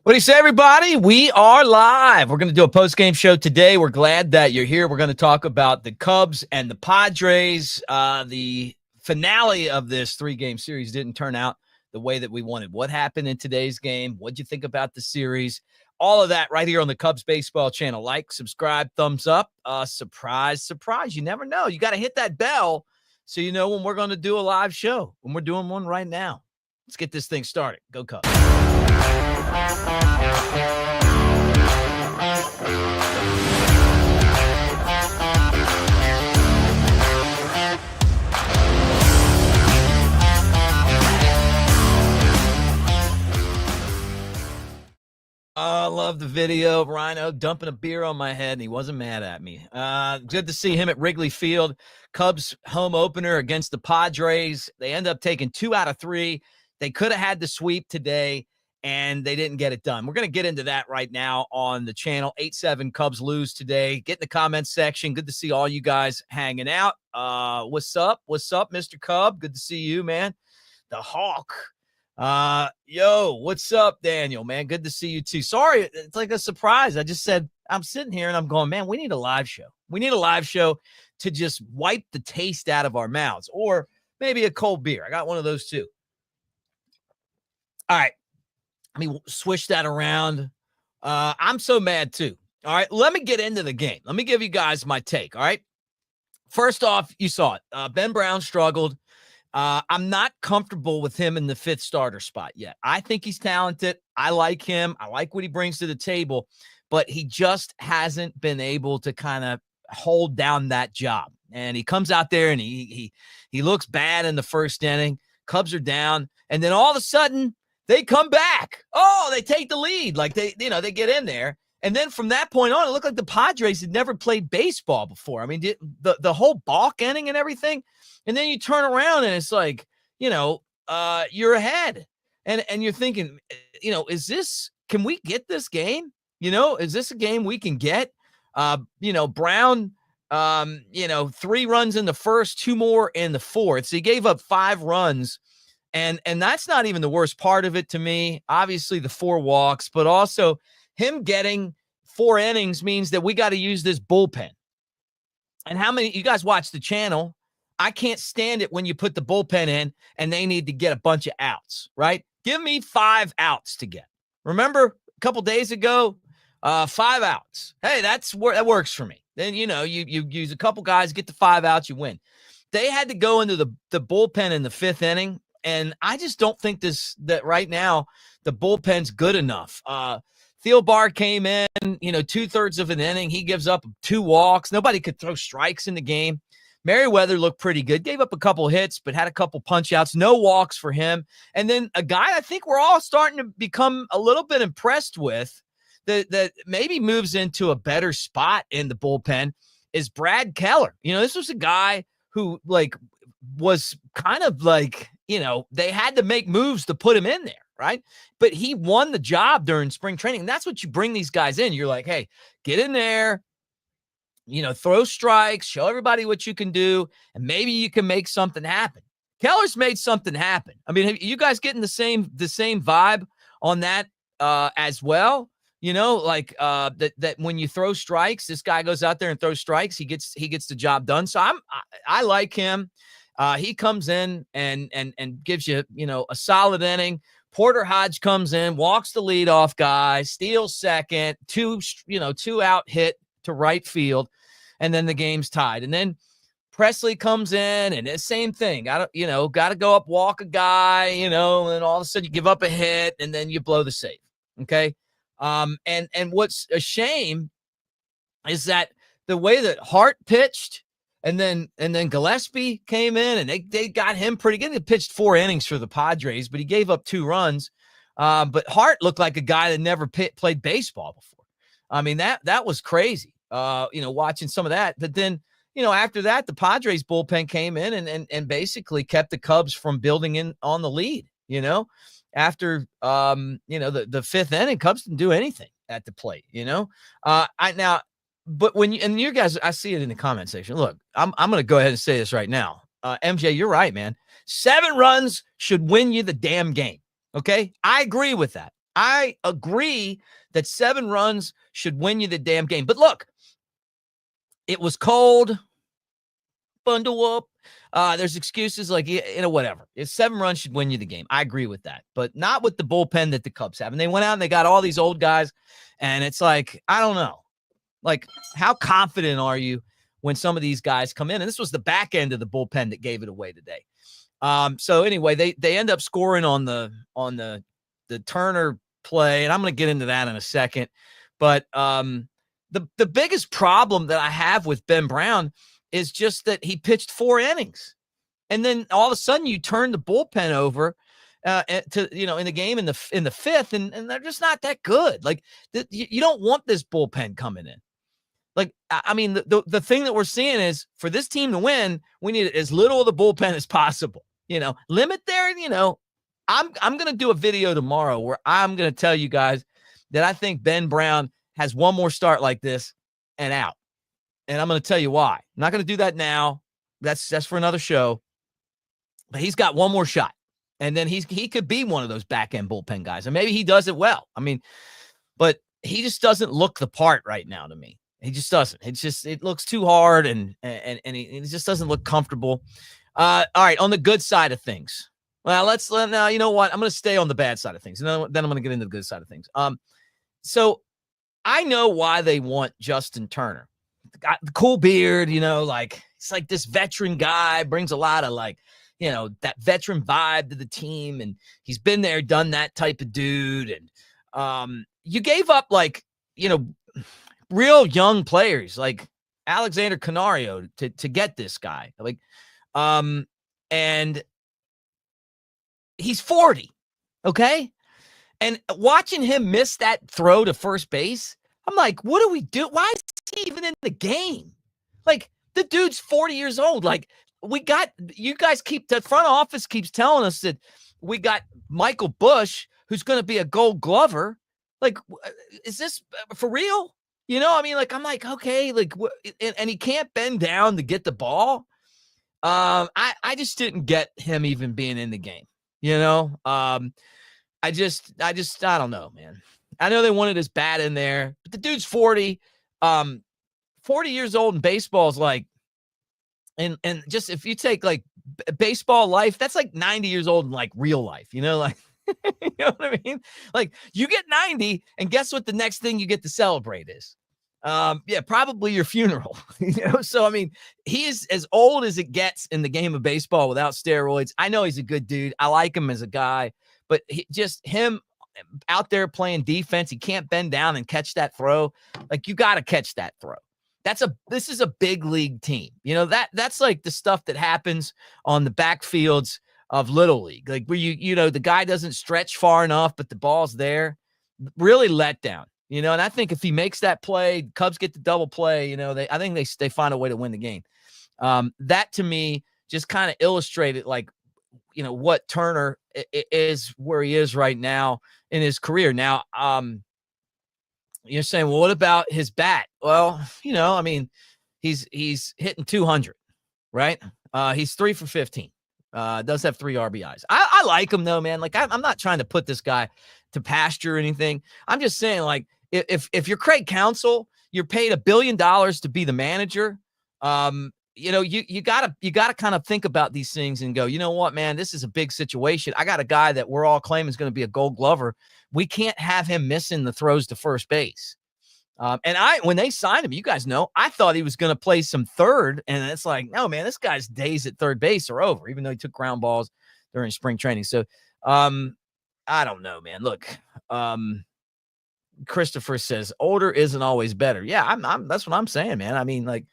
What do you say, everybody? We are live. We're going to do a post-game show today. We're glad that you're here. We're going to talk about the Cubs and the Padres. The finale of this three-game series didn't turn out the way that we wanted. What happened in today's game? What'd you think about the series? All of that right here on the Cubs Baseball channel. Like, subscribe, thumbs up. Surprise, surprise. You never know. You got to hit that bell so you know when we're going to do a live show, when we're doing one right now. Let's get this thing started. Go Cubs. I love the video of Rhino dumping a beer on my head, and he wasn't mad at me. Good to see him at Wrigley Field. Cubs home opener against the Padres. They end up taking 2 out of 3. They could have had the sweep today, and they didn't get it done. We're going to get into that right now on the channel. 8-7 Cubs lose today. Get in the comments section. Good to see all you guys hanging out. What's up? What's up, Mr. Cub? Good to see you, man. The Hawk. Yo, what's up, Daniel, man? Good to see you too. Sorry, it's like a surprise. I just said, I'm sitting here and I'm going, man, we need a live show. We need a live show to just wipe the taste out of our mouths, or maybe a cold beer. I got one of those too. All right. Let me switch that around. I'm so mad too. All right. Let me get into the game. Let me give you guys my take. All right. First off, you saw it. Ben Brown struggled. I'm not comfortable with him in the 5th starter spot yet. I think he's talented. I like him. I like what he brings to the table, but he just hasn't been able to kind of hold down that job. And he comes out there and he looks bad in the first inning. Cubs are down. And then all of a sudden they come back. Oh, they take the lead. Like they get in there. And then from that point on, it looked like the Padres had never played baseball before. I mean, the whole balk inning and everything. And then you turn around and it's like, you're ahead. And you're thinking, can we get this game? Is this a game we can get? Brown, 3 runs in the first, 2 more in the 4th. So he gave up 5 runs. And that's not even the worst part of it to me. Obviously, the 4 walks, but also him getting 4 innings means that we got to use this bullpen. And how many you guys watch the channel? I can't stand it when you put the bullpen in and they need to get a bunch of outs, right? Give me 5 outs to get. Remember a couple days ago, 5 outs. Hey, that works for me. Then, you use a couple guys, get the 5 outs, you win. They had to go into the bullpen in the 5th inning. And I just don't think that right now the bullpen's good enough. Thielbar came in, 2/3 of an inning. He gives up 2 walks. Nobody could throw strikes in the game. Merriweather looked pretty good. Gave up a couple hits, but had a couple punch outs. No walks for him. And then a guy I think we're all starting to become a little bit impressed with that maybe moves into a better spot in the bullpen is Brad Keller. This was a guy who was kind of they had to make moves to put him in there, right? But he won the job during spring training. And that's what you bring these guys in. You're like, hey, get in there, throw strikes, show everybody what you can do, and maybe you can make something happen. Keller's made something happen. I mean, you guys getting the same vibe on that as well? That when you throw strikes, this guy goes out there and throws strikes. He gets the job done. So I like him. He comes in and gives you, a solid inning. Porter Hodge comes in, walks the leadoff guy, steals second, 2 out hit to right field, and then the game's tied. And then Presley comes in, and the same thing. Got to go up, walk a guy, and all of a sudden you give up a hit, and then you blow the save. Okay. And what's a shame is that the way that Hart pitched, and then Gillespie came in, and they got him pretty good. He pitched 4 innings for the Padres, but he gave up 2 runs. But Hart looked like a guy that never played baseball before. I mean, that was crazy, watching some of that. But then, after that, the Padres bullpen came in and basically kept the Cubs from building in on the lead, after, the 5th inning, Cubs didn't do anything at the plate, but you guys, I see it in the comment section. Look, I'm going to go ahead and say this right now. MJ, you're right, man. 7 runs should win you the damn game. Okay. I agree with that. I agree that 7 runs should win you the damn game. But look, it was cold. Bundle up. There's excuses like, whatever. If 7 runs should win you the game. I agree with that, but not with the bullpen that the Cubs have. And they went out and they got all these old guys, and it's like, I don't know. Like, how confident are you when some of these guys come in? And this was the back end of the bullpen that gave it away today. So anyway, they end up scoring on the Turner play, and I'm going to get into that in a second. But the biggest problem that I have with Ben Brown is just that he pitched 4 innings, and then all of a sudden you turn the bullpen over to in the game in the 5th, and they're just not that good. Like you don't want this bullpen coming in. Like, I mean, the thing that we're seeing is for this team to win, we need as little of the bullpen as possible. Limit there. I'm going to do a video tomorrow where I'm going to tell you guys that I think Ben Brown has one more start like this and out. And I'm going to tell you why. I'm not going to do that now. That's for another show. But he's got one more shot. And then he could be one of those back-end bullpen guys. And maybe he does it well. I mean, but he just doesn't look the part right now to me. He just doesn't. It looks too hard, and he just doesn't look comfortable. All right, on the good side of things. Well, now, you know what? I'm going to stay on the bad side of things. And then I'm going to get into the good side of things. So I know why they want Justin Turner. Got the cool beard, like it's like this veteran guy, brings a lot of that veteran vibe to the team, and he's been there, done that type of dude. And you gave up real young players like Alexander Canario to get this guy. And he's 40, okay? And watching him miss that throw to first base, I'm like, what do we do? Why is he even in the game? Like, the dude's 40 years old. Like, you guys the front office keeps telling us that we got Michael Bush, who's going to be a Gold Glover. Like, is this for real? I'm like, okay, and he can't bend down to get the ball. I just didn't get him even being in the game. I don't know, man. I know they wanted his bat in there, but the dude's 40. 40 years old in baseball is like, and just if you take like baseball life, that's like 90 years old in like real life, like, you know what I mean? Like, you get 90, and guess what the next thing you get to celebrate is? Probably your funeral. So I mean, he is as old as it gets in the game of baseball without steroids. I know he's a good dude. I like him as a guy, but him out there playing defense, he can't bend down and catch that throw. Like, you got to catch that throw. This is a big league team. That's like the stuff that happens on the backfields of Little League, like where the guy doesn't stretch far enough, but the ball's there. Really let down. And I think if he makes that play, Cubs get the double play. I think they find a way to win the game. That to me just kind of illustrated what Turner is, where he is right now in his career. Now, you're saying, well, what about his bat? Well, I mean, he's hitting 200, right? He's 3 for 15. Does have 3 RBIs. I like him though, man. Like, I'm not trying to put this guy to pasture or anything. I'm just saying, like, if you're Craig Counsell, you're paid $1 billion to be the manager. You gotta kind of think about these things and go, you know what, man, this is a big situation. I got a guy that we're all claiming is going to be a Gold Glover. We can't have him missing the throws to first base. And when they signed him, you guys know, I thought he was going to play some third, and it's like, no, man, this guy's days at third base are over, even though he took ground balls during spring training. So, I don't know, man. Look, Christopher says older isn't always better. Yeah, I'm that's what I'm saying, man. I mean, like,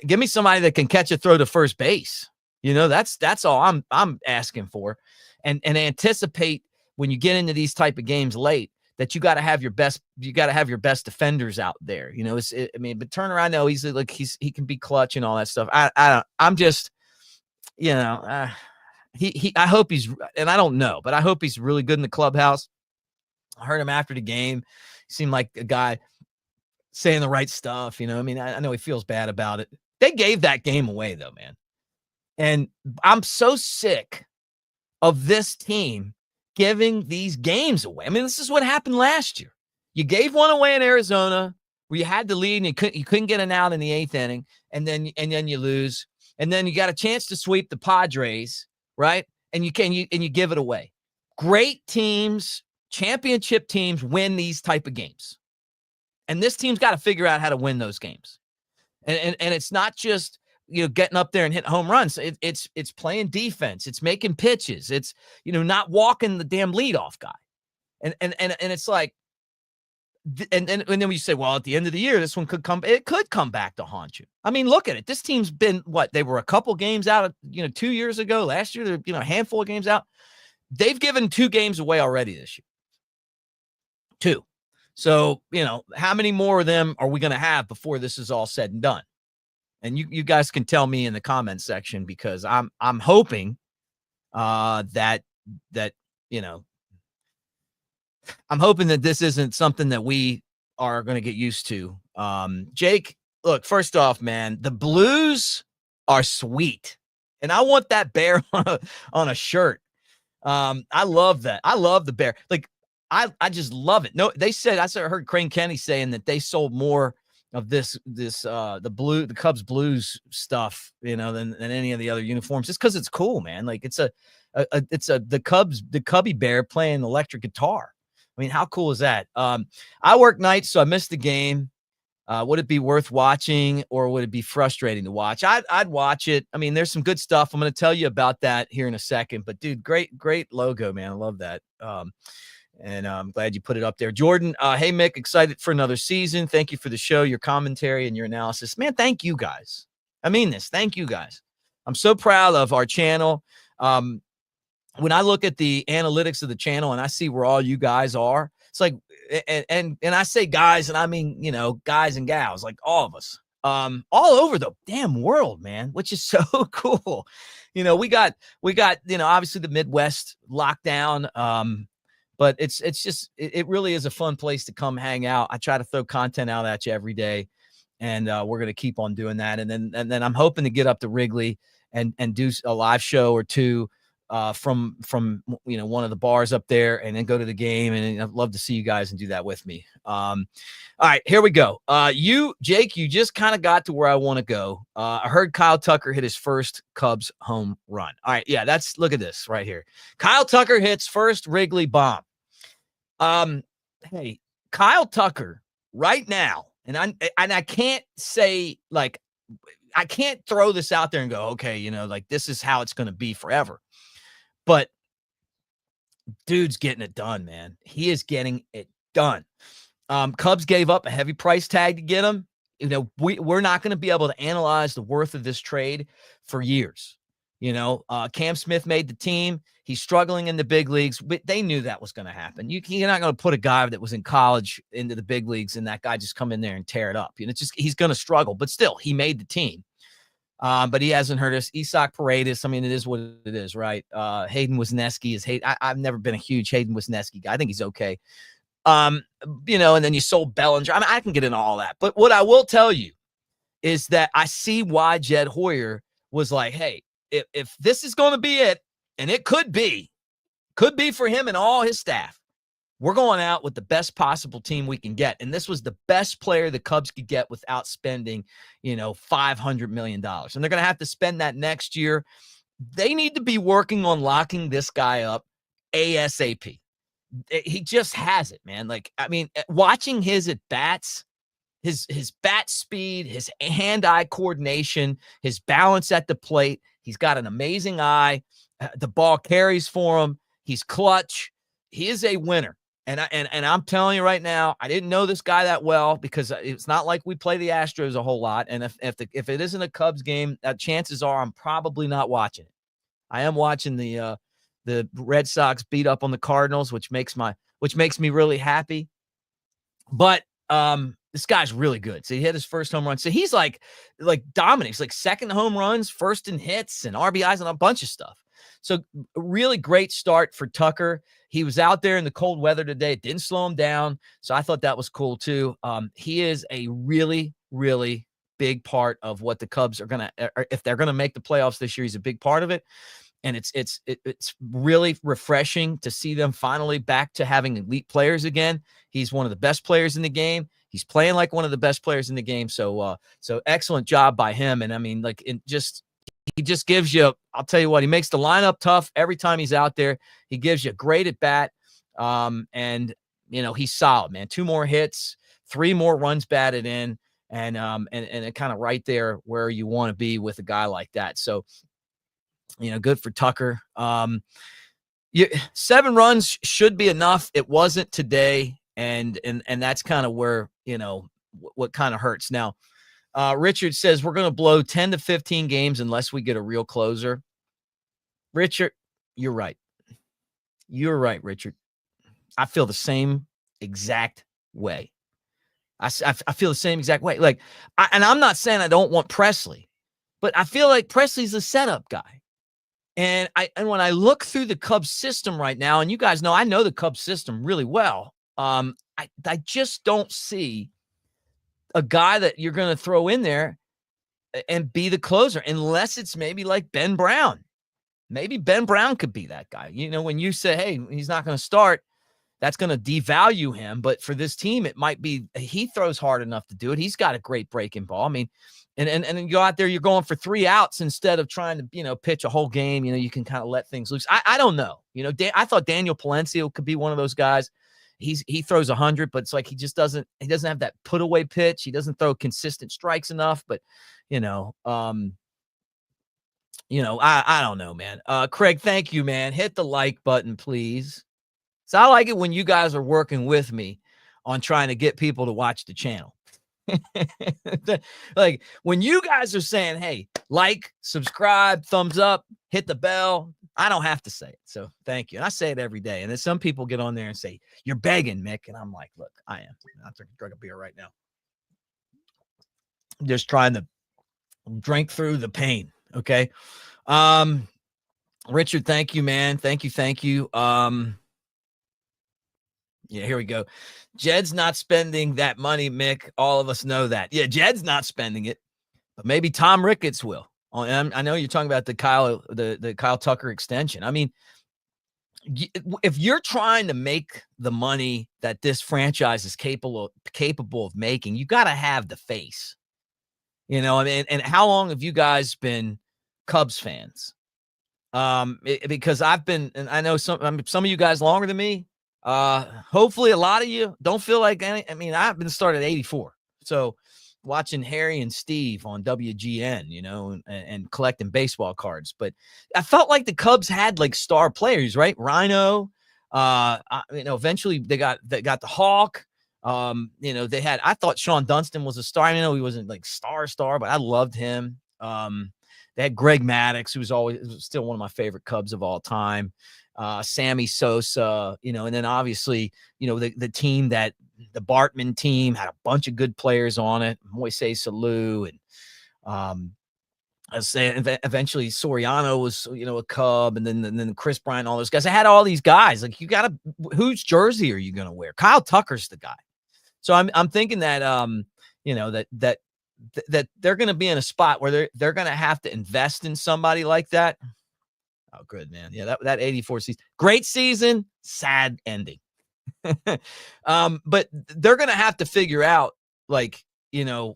give me somebody that can catch a throw to first base. That's all I'm asking for, and anticipate when you get into these type of games late that you got to have your best defenders out there. But Turner, I know he can be clutch and all that stuff. I'm just, I hope he's, and I don't know, but I hope he's really good in the clubhouse. I heard him after the game. He seemed like a guy saying the right stuff. I know he feels bad about it. They gave that game away though, man. And I'm so sick of this team giving these games away. I mean, this is what happened last year. You gave one away in Arizona where you had the lead and you couldn't get an out in the 8th inning, and then you lose, and then you got a chance to sweep the Padres, right? And you give it away. Great teams, championship teams win these type of games. And this team's got to figure out how to win those games. And it's not just, getting up there and hitting home runs. It's playing defense. It's making pitches. It's, not walking the damn leadoff guy. And it's like, and then you say, well, at the end of the year, this one could come back to haunt you. I mean, look at it. This team's been they were a couple games out, 2 years ago. Last year, they're, a handful of games out. They've given 2 games away already this year. 2. So, how many more of them are we going to have before this is all said and done? And you guys can tell me in the comment section, because I'm hoping that I'm hoping that this isn't something that we are going to get used to. Jake, look, first off, man, the Blues are sweet, and I want that bear on a shirt. I love that. I love the bear. Like, I just love it. No, I heard Crane Kenny saying that they sold more of the Cubs Blues stuff, than any of the other uniforms, just because it's cool, man. Like, it's the Cubby Bear playing electric guitar. I mean, how cool is that? I work nights, so I missed the game. Would it be worth watching, or would it be frustrating to watch? I'd watch it. I mean, there's some good stuff. I'm going to tell you about that here in a second. But, dude, great logo, man. I love that. And I'm glad you put it up there. Jordan, hey, Mick, excited for another season. Thank you for the show, your commentary, and your analysis. Man, thank you guys. I mean this. Thank you guys. I'm so proud of our channel. When I look at the analytics of the channel and I see where all you guys are, it's like, and I say guys, and I mean, guys and gals, like all of us, all over the damn world, man, which is so cool. We got, obviously the Midwest lockdown. But it's just, it really is a fun place to come hang out. I try to throw content out at you every day, and we're going to keep on doing that. And then I'm hoping to get up to Wrigley and do a live show or two from one of the bars up there, and then go to the game. And I'd love to see you guys and do that with me. All right, here we go. Jake, you just kind of got to where I want to go. I heard Kyle Tucker hit his first Cubs home run. All right, yeah, look at this right here. Kyle Tucker hits first Wrigley bomb. Hey, Kyle Tucker right now, and I can't say, like, I can't throw this out there and go, okay, like, this is how it's going to be forever. But dude's getting it done, man. He is getting it done. Cubs gave up a heavy price tag to get him. We're not going to be able to analyze the worth of this trade for years. Cam Smith made the team. He's struggling in the big leagues, but they knew that was going to happen. You're not going to put a guy that was in college into the big leagues and that guy just come in there and tear it up. He's going to struggle, but still, he made the team. But he hasn't hurt us. Isak Paredes, I mean, it is what it is, right? Hayden Wisniewski is Hayden. I've never been a huge Hayden Wisniewski guy. I think he's okay. And then you sold Bellinger. I mean, I can get into all that. But what I will tell you is that I see why Jed Hoyer was like, hey, if this is going to be it, and it could be for him and all his staff, we're going out with the best possible team we can get. And this was the best player the Cubs could get without spending, $500 million. And they're going to have to spend that next year. They need to be working on locking this guy up ASAP. He just has it, man. Like, I mean, watching his at-bats, his bat speed, his hand-eye coordination, his balance at the plate, he's got an amazing eye. The ball carries for him. He's clutch. He is a winner. And I'm telling you right now, I didn't know this guy that well, because it's not like we play the Astros a whole lot. And if it isn't a Cubs game, chances are I'm probably not watching it. I am watching the Red Sox beat up on the Cardinals, which makes me really happy. But this guy's really good. So he hit his first home run. So he's like dominates, like second home runs, first in hits and RBIs and a bunch of stuff. So really great start for Tucker. He was out there in the cold weather today. It didn't slow him down. So I thought that was cool too. He is a really, really big part of what the Cubs are going to, if they're going to make the playoffs this year. He's a big part of it. And it's really refreshing to see them finally back to having elite players again. He's one of the best players in the game. He's playing like one of the best players in the game. So excellent job by him. And I mean, like, he just gives you, I'll tell you what, he makes the lineup tough every time he's out there. He gives you great at bat. And he's solid, man. 2 more hits, 3 more runs batted in, and it kind of right there where you want to be with a guy like that. So, good for Tucker. 7 runs should be enough. It wasn't today. And that's kind of where, what kind of hurts. Now, Richard says we're going to blow 10 to 15 games unless we get a real closer. Richard, you're right. You're right, Richard. I feel the same exact way. I feel the same exact way. Like, and I'm not saying I don't want Presley, but I feel like Presley's a setup guy. And when I look through the Cubs system right now, and you guys know I know the Cubs system really well, I just don't see a guy that you're going to throw in there and be the closer, unless it's maybe like Ben Brown. Maybe Ben Brown could be that guy. When you say, hey, he's not going to start, that's going to devalue him. But for this team, it might be he throws hard enough to do it. He's got a great breaking ball. I mean, and then you go out there, you're going for 3 outs instead of trying to, pitch a whole game. You can kind of let things loose. I don't know. I thought Daniel Palencia could be one of those guys. He throws 100, but it's like he doesn't have that put away pitch. He doesn't throw consistent strikes enough, but I don't know, man. Craig, thank you, man. Hit the like button, please. So I like it when you guys are working with me on trying to get people to watch the channel. Like when you guys are saying, hey, like, subscribe, thumbs up, hit the bell, I don't have to say it. So thank you. And I say it every day. And then some people get on there and say, you're begging, Mick. And I'm like, look, I am. I'm drinking a beer right now. I'm just trying to drink through the pain. Okay. Richard, thank you, man. Thank you. Yeah, here we go. Jed's not spending that money, Mick. All of us know that. Yeah, Jed's not spending it, but maybe Tom Ricketts will. And I know you're talking about the Kyle Tucker extension. I mean, if you're trying to make the money that this franchise is capable of making, you got to have the face. I mean, and how long have you guys been Cubs fans? Because I've been, and I know some of you guys longer than me. Hopefully a lot of you don't feel like I've been started at 84. So watching Harry and Steve on WGN, and collecting baseball cards. But I felt like the Cubs had like star players, right? Rhino, eventually they got the Hawk. They had, I thought Sean Dunston was a star. I know he wasn't like star, but I loved him. They had Greg Maddux, who was still one of my favorite Cubs of all time. Sammy Sosa, and then obviously, the team the Bartman team had a bunch of good players on it. Moises Alou, and I was saying eventually Soriano was, a Cub, and then Chris Bryant, all those guys. I had all these guys. Like, whose jersey are you going to wear? Kyle Tucker's the guy. So I'm thinking that, that they're going to be in a spot where they're going to have to invest in somebody like that. Oh, good, man. Yeah, that 84 season, great season, sad ending. But they're going to have to figure out, like, that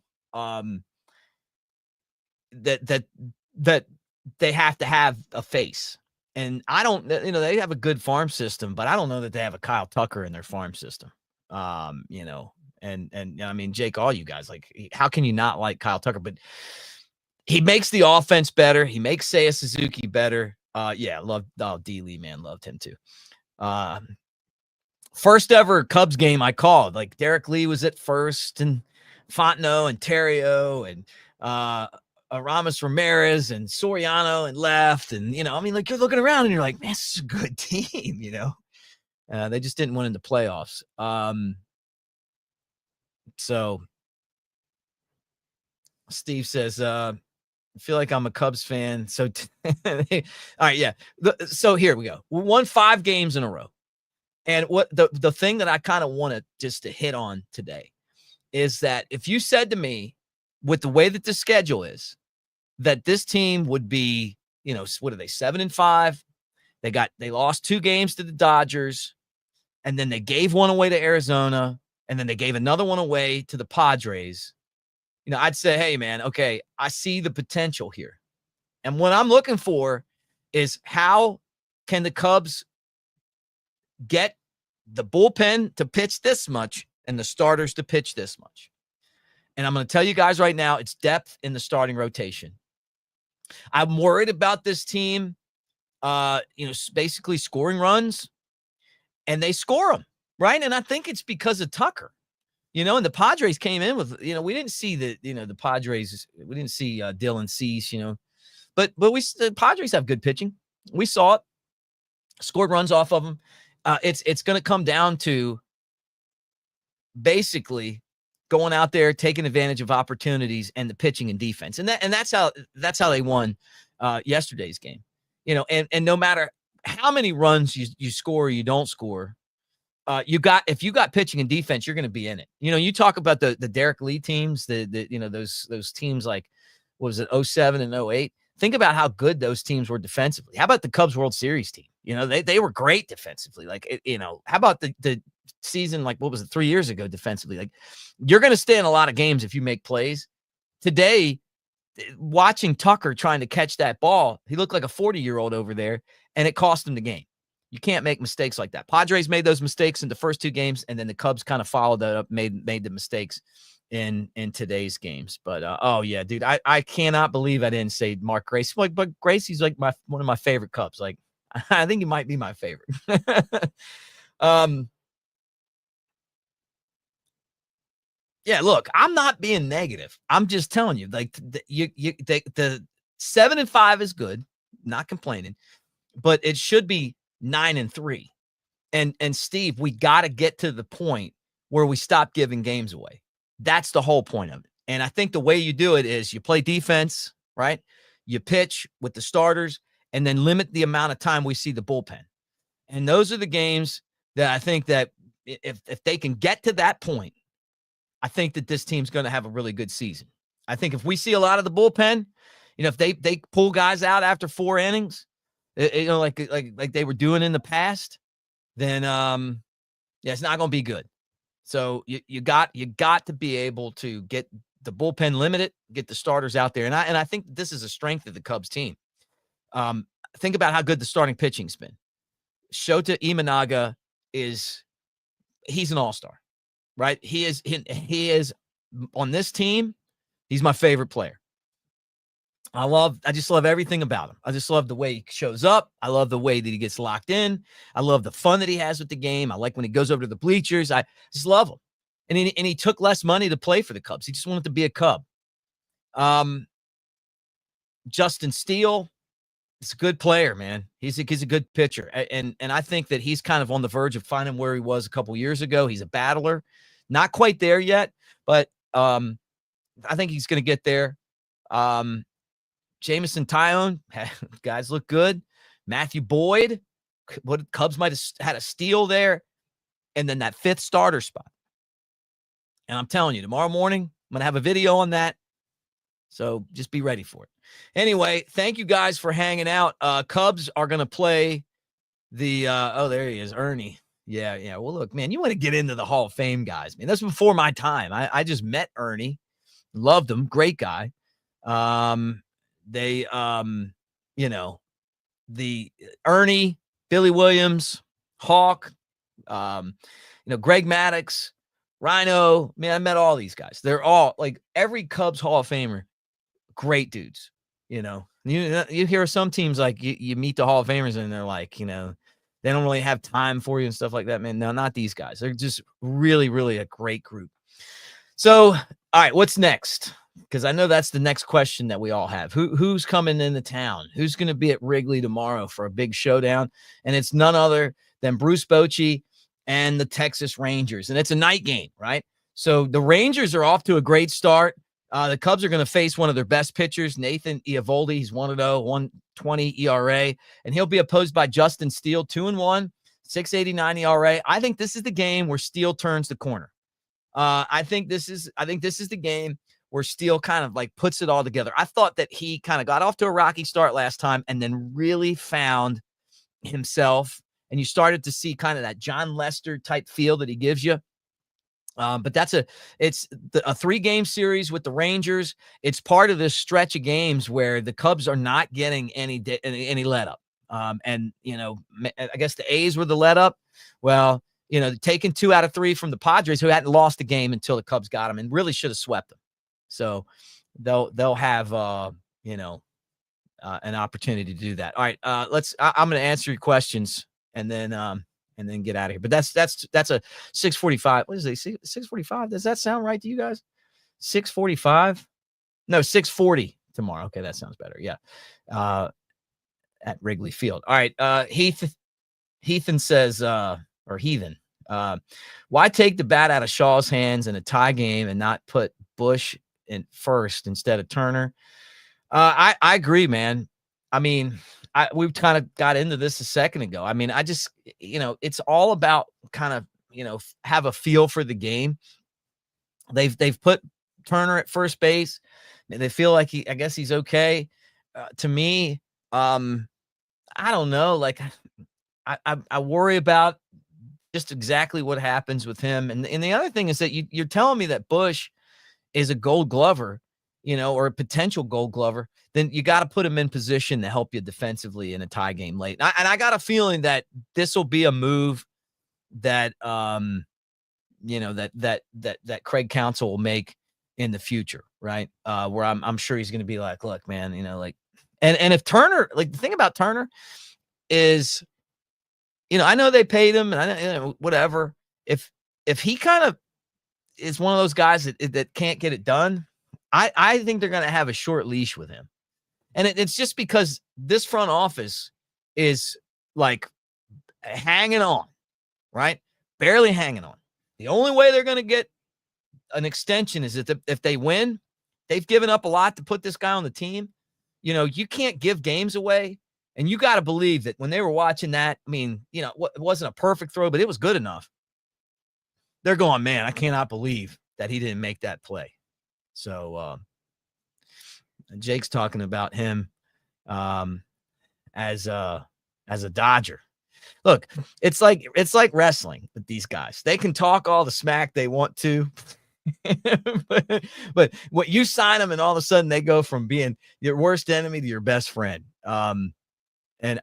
they have to have a face. And I don't, they have a good farm system, but I don't know that they have a Kyle Tucker in their farm system. And I mean, Jake, all you guys, like, how can you not like Kyle Tucker? But he makes the offense better. He makes Seiya Suzuki better. D. Lee, man, loved him too. First ever Cubs game I called. Like, Derek Lee was at first, and Fontenot and Terrio and Aramis Ramirez and Soriano and left. And, like, you're looking around and you're like, man, this is a good team, They just didn't win in the playoffs. So Steve says, I feel like I'm a Cubs fan. So, all right. Yeah. So here we go. We won 5 games in a row. And what the thing that I kind of want to hit on today is that if you said to me, with the way that the schedule is, that this team would be what are they, 7-5? They lost 2 games to the Dodgers, and then they gave one away to Arizona, and then they gave another one away to the Padres. I'd say, hey, man, okay, I see the potential here. And what I'm looking for is how can the Cubs get the bullpen to pitch this much and the starters to pitch this much? And I'm going to tell you guys right now, it's depth in the starting rotation. I'm worried about this team, basically scoring runs, and they score them, right? And I think it's because of Tucker. And the Padres came in with, we didn't see the Padres, we didn't see Dylan Cease, but the Padres have good pitching. We saw it, scored runs off of them. It's going to come down to basically going out there, taking advantage of opportunities and the pitching and defense. And that's how they won yesterday's game, and no matter how many runs you score or you don't score, if you got pitching and defense, you're going to be in it. You talk about the Derek Lee teams, those teams like, what was it, 07 and 08? Think about how good those teams were defensively. How about the Cubs World Series team? They were great defensively. Like, how about the season, like, what was it, 3 years ago defensively? Like, you're going to stay in a lot of games if you make plays. Today, watching Tucker trying to catch that ball, he looked like a 40-year-old over there, and it cost him the game. You can't make mistakes like that. Padres made those mistakes in the first 2 games, and then the Cubs kind of followed that up, made the mistakes in today's games. But oh yeah, dude, I cannot believe I didn't say Mark Gracie. But Gracie's like one of my favorite Cubs. Like, I think he might be my favorite. Yeah, look, I'm not being negative. I'm just telling you, like, the 7-5 is good, not complaining, but it should be 9-3. And Steve, we got to get to the point where we stop giving games away. That's the whole point of it. And I think the way you do it is you play defense, right? You pitch with the starters, and then limit the amount of time we see the bullpen. And those are the games that I think that if they can get to that point, I think that this team's going to have a really good season. I think if we see a lot of the bullpen, if they pull guys out after 4 innings, like they were doing in the past, then it's not going to be good. So you got to be able to get the bullpen limited, get the starters out there, and I think this is a strength of the Cubs team. Think about how good the starting pitching's been. Shota Imanaga he's an all-star, right? He is on this team. He's my favorite player. I just love everything about him. I just love the way he shows up. I love the way that he gets locked in. I love the fun that he has with the game. I like when he goes over to the bleachers. I just love him. And he took less money to play for the Cubs. He just wanted to be a Cub. Justin Steele, he's a good player, man. He's a good pitcher. And I think that he's kind of on the verge of finding where he was a couple years ago. He's a battler. Not quite there yet, but I think he's going to get there. Jamison Tyone, guys look good. Matthew Boyd, what Cubs might have had a steal there. And then that 5th starter spot. And I'm telling you, tomorrow morning, I'm going to have a video on that. So just be ready for it. Anyway, thank you guys for hanging out. Cubs are going to play the, there he is, Ernie. Yeah. Well, look, man, you want to get into the Hall of Fame guys, man. That's before my time. I just met Ernie. Loved him. Great guy. The Ernie, Billy Williams, Hawk, Greg Maddux, Rhino. Man, I met all these guys. They're all, like, every Cubs Hall of Famer, great dudes. You hear some teams, like, you meet the Hall of Famers and they're like, they don't really have time for you and stuff like that, man. No, not these guys. They're just really, really a great group. So, all right, what's next? Because I know that's the next question that we all have. Who's coming into town? Who's going to be at Wrigley tomorrow for a big showdown? And it's none other than Bruce Bochy and the Texas Rangers. And it's a night game, right? So the Rangers are off to a great start. The Cubs are going to face one of their best pitchers, Nathan Eovaldi. He's 1-0, 1.20 ERA. And he'll be opposed by Justin Steele, 2-1, 6.89 ERA. I think this is the game where Steele turns the corner. I think this is the game where Steele kind of like puts it all together. I thought that he kind of got off to a rocky start last time and then really found himself, and you started to see kind of that John Lester type feel that he gives you. But it's a 3-game series with the Rangers. It's part of this stretch of games where the Cubs are not getting any let up. And I guess the A's were the let up. Well, taking 2 out of 3 from the Padres, who hadn't lost a game until the Cubs got them and really should have swept them. So they'll have an opportunity to do that. All right, I'm going to answer your questions and then get out of here. But that's a 6:45. What is it? 6:45? Does that sound right to you guys? 6:45? No, 6:40 tomorrow. Okay, that sounds better. Yeah. At Wrigley Field. All right. Heathen says, or Heathen, why take the bat out of Shaw's hands in a tie game and not put Bush in first instead of Turner? I agree, man. I mean, we've kind of got into this a second ago. I mean, I just, it's all about kind of, have a feel for the game. They've put Turner at first base. They feel like I guess he's okay. To me, I don't know. Like, I worry about just exactly what happens with him. And the other thing is that you're telling me that Bush is a Gold Glover, or a potential Gold Glover, then you got to put him in position to help you defensively in a tie game late. And I got a feeling that this will be a move that, that Craig Counsell will make in the future, right? Where I'm sure he's going to be like, look, man, and if Turner, like the thing about Turner is, I know they paid him and I know, whatever. If he kind of is one of those guys that can't get it done, I think they're going to have a short leash with him. And it's just because this front office is like hanging on, right? Barely hanging on. The only way they're going to get an extension is if they win. They've given up a lot to put this guy on the team. You can't give games away. And you got to believe that when they were watching that, I mean, it wasn't a perfect throw, but it was good enough. They're going, man, I cannot believe that he didn't make that play. So Jake's talking about him as a Dodger. Look, it's like wrestling with these guys. They can talk all the smack they want to, but what you sign them and all of a sudden they go from being your worst enemy to your best friend. And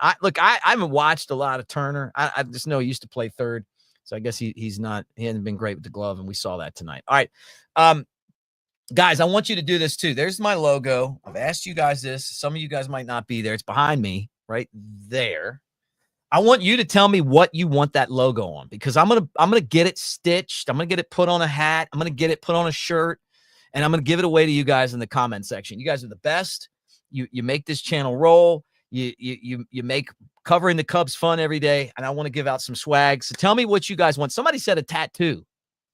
I haven't watched a lot of Turner. I just know he used to play third. So I guess he hasn't been great with the glove, and we saw that tonight. All right. Guys, I want you to do this too. There's my logo. I've asked you guys this. Some of you guys might not be there. It's behind me right there. I want you to tell me what you want that logo on, because I'm gonna get it stitched. I'm gonna get it put on a hat. I'm gonna get it put on a shirt, and I'm gonna give it away to you guys in the comment section. You guys are the best. You make this channel roll. You make covering the Cubs fun every day, and I want to give out some swag. So tell me what you guys want. Somebody said a tattoo.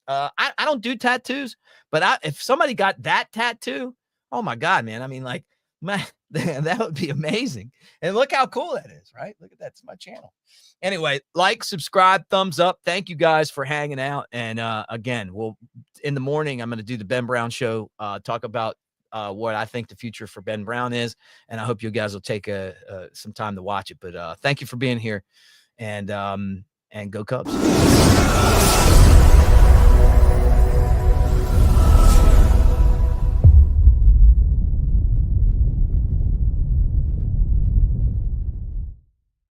I don't do tattoos, but if somebody got that tattoo, oh my God, man. I mean, like, man, that would be amazing. And look how cool that is, right? Look at that. It's my channel. Anyway, like, subscribe, thumbs up. Thank you guys for hanging out. And again, in the morning, I'm going to do the Ben Brown show, talk about what I think the future for Ben Brown is. And I hope you guys will take some time to watch it. But thank you for being here, and go Cubs.